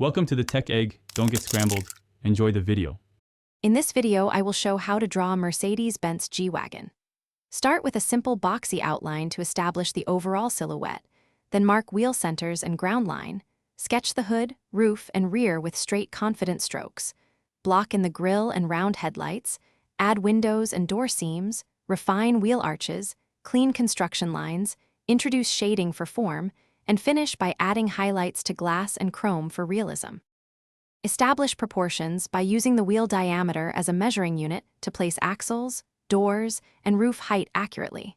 Welcome to the Tech Egg. Don't get scrambled. Enjoy the video. In this video, I will show how to draw a Mercedes-Benz G-Wagen. Start with a simple boxy outline to establish the overall silhouette, then mark wheel centers and ground line. Sketch the hood, roof, and rear with straight, confident strokes. Block in the grille and round headlights. Add windows and door seams. Refine wheel arches. Clean construction lines. Introduce shading for form. And finish by adding highlights to glass and chrome for realism. Establish proportions by using the wheel diameter as a measuring unit to place axles, doors, and roof height accurately.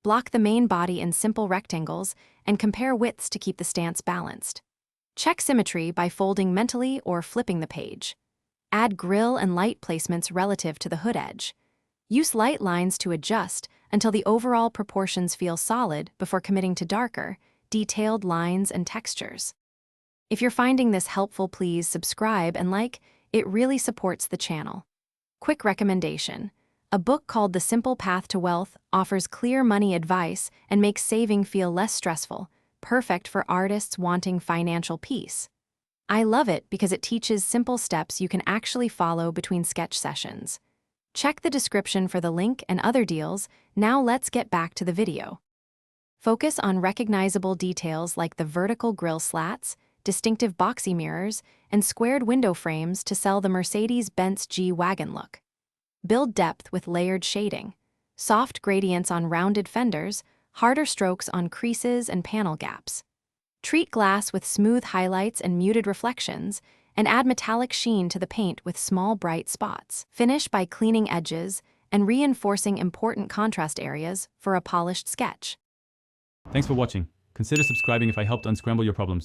Block the main body in simple rectangles and compare widths to keep the stance balanced. Check symmetry by folding mentally or flipping the page. Add grille and light placements relative to the hood edge. Use light lines to adjust until the overall proportions feel solid before committing to darker, detailed lines and textures. If you're finding this helpful, please subscribe and like. It really supports the channel. Quick recommendation. A book called The Simple Path to Wealth offers clear money advice and makes saving feel less stressful, perfect for artists wanting financial peace. I love it because it teaches simple steps you can actually follow between sketch sessions. Check the description for the link and other deals. Now let's get back to the video. Focus on recognizable details like the vertical grille slats, distinctive boxy mirrors, and squared window frames to sell the Mercedes-Benz G-Wagen look. Build depth with layered shading, soft gradients on rounded fenders, harder strokes on creases and panel gaps. Treat glass with smooth highlights and muted reflections, and add metallic sheen to the paint with small bright spots. Finish by cleaning edges and reinforcing important contrast areas for a polished sketch. Thanks for watching. Consider subscribing if I helped unscramble your problems.